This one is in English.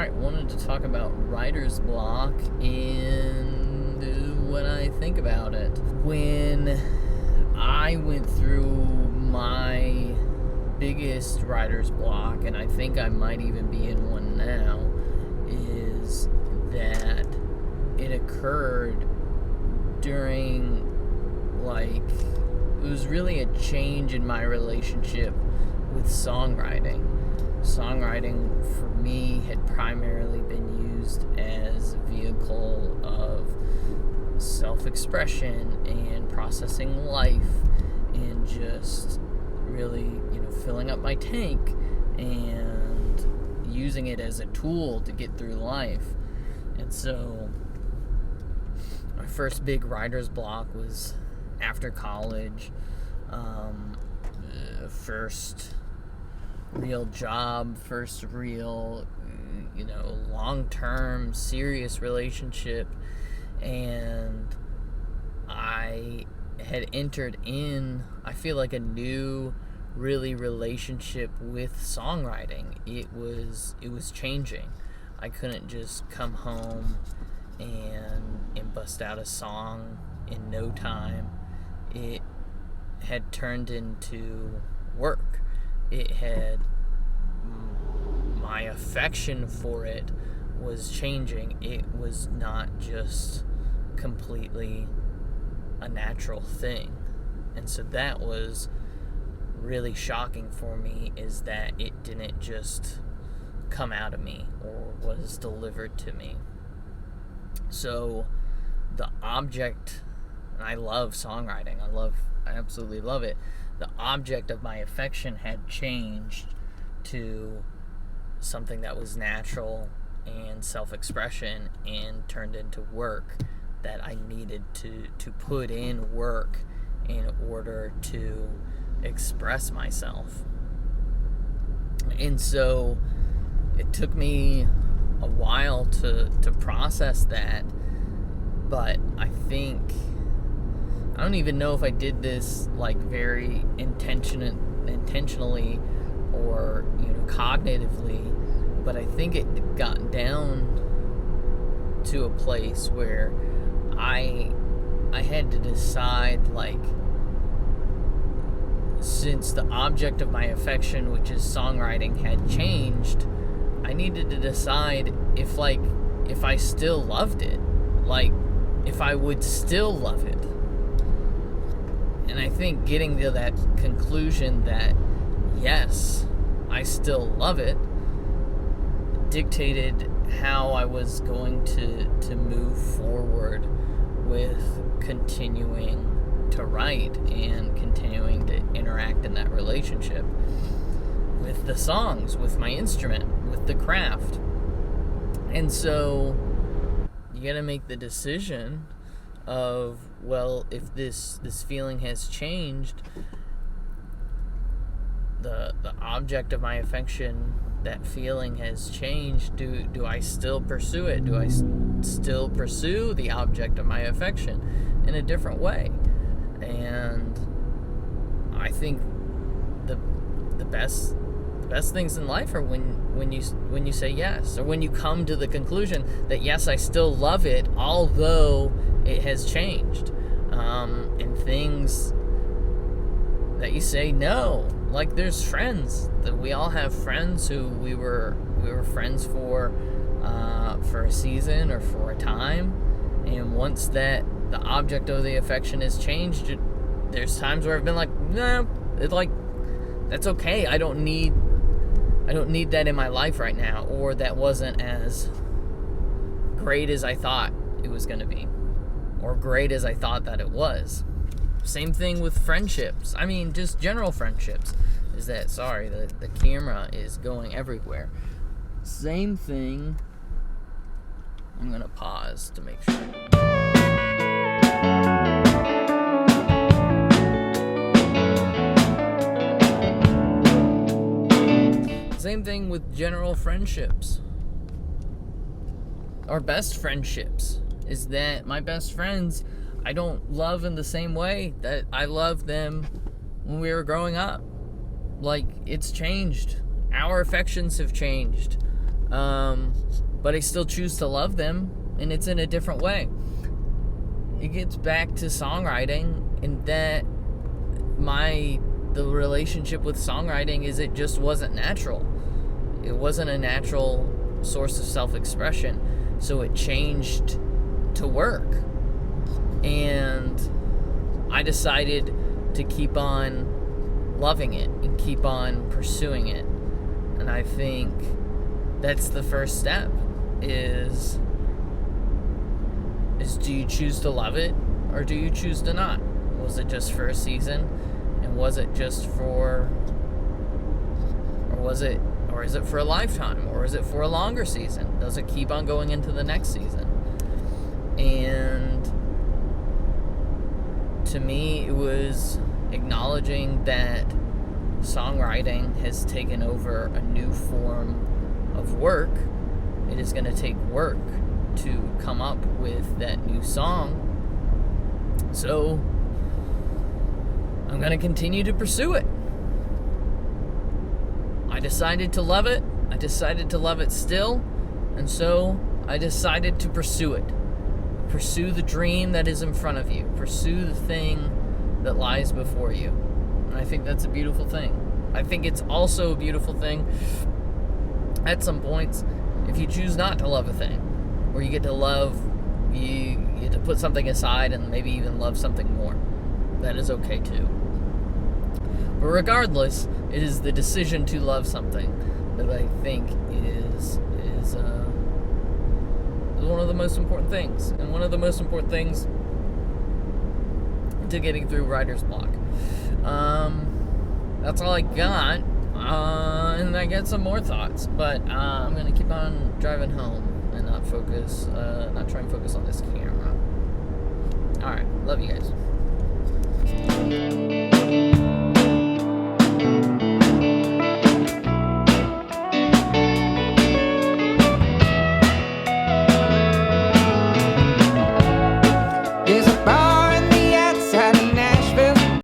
Alright, wanted to talk about writer's block and what I think about it. When I went through my biggest writer's block, and I think I might even be in one now, is that it occurred during, it was really a change in my relationship with songwriting. Songwriting for me had primarily been used as a vehicle of self-expression and processing life and just really, filling up my tank and using it as a tool to get through life. And so my first big writer's block was after college. First real job, first real, long-term, serious relationship, and I had entered in, I feel like, a new, really, relationship with songwriting. It was changing. I couldn't just come home and bust out a song in no time. It had turned into work. It had, my affection for it was changing. It was not just completely a natural thing. And so that was really shocking for me, is that it didn't just come out of me or was delivered to me. So the object, and I love songwriting, I absolutely love it. The object of my affection had changed to something that was natural and self-expression and turned into work, that I needed to put in work in order to express myself. And so it took me a while to process that, but I don't even know if I did this very intentionally or cognitively, but I think it got down to a place where I had to decide, since the object of my affection, which is songwriting, had changed, I needed to decide if I still loved it, if I would still love it. And I think getting to that conclusion that yes, I still love it, dictated how I was going to move forward with continuing to write and continuing to interact in that relationship with the songs, with my instrument, with the craft. And so you gotta make the decision of, well, if this feeling has changed, the object of my affection, that feeling has changed, do I still pursue it? Do I still pursue the object of my affection in a different way? And I think the best things in life are when you say yes, or when you come to the conclusion that yes, I still love it, although it has changed, and things that you say no. There's friends that we all have, friends who we were friends for a season or for a time, and once that the object of the affection has changed, there's times where I've been nah, that's okay. I don't need that in my life right now, or that wasn't as great as I thought it was going to be, or great as I thought that it was. Same thing with friendships. I mean, just general friendships. The camera is going everywhere. Same thing. I'm going to pause to make sure. Same thing with general friendships. Or best friendships. Is that my best friends, I don't love in the same way that I loved them when we were growing up. It's changed. Our affections have changed. But I still choose to love them, and it's in a different way. It gets back to songwriting, and that the relationship with songwriting is it just wasn't natural. It wasn't a natural source of self-expression, so it changed to work. And I decided to keep on loving it and keep on pursuing it. And I think that's the first step is do you choose to love it or do you choose to not? Was it just for a season? And was it just for, or is it for a lifetime? Or is it for a longer season? Does it keep on going into the next season? And to me, it was acknowledging that songwriting has taken over a new form of work. It is going to take work to come up with that new song. So I'm going to continue to pursue it. I decided to love it. I decided to love it still. And so I decided to pursue it. Pursue the dream that is in front of you. Pursue the thing that lies before you. And I think that's a beautiful thing. I think it's also a beautiful thing at some points if you choose not to love a thing, or you get to put something aside and maybe even love something more. That is okay too. But regardless, it is the decision to love something that I think is one of the most important things, and one of the most important things to getting through writer's block. That's all I got, and I got some more thoughts, but I'm gonna keep on driving home and not try and focus on this camera. All right, love you guys.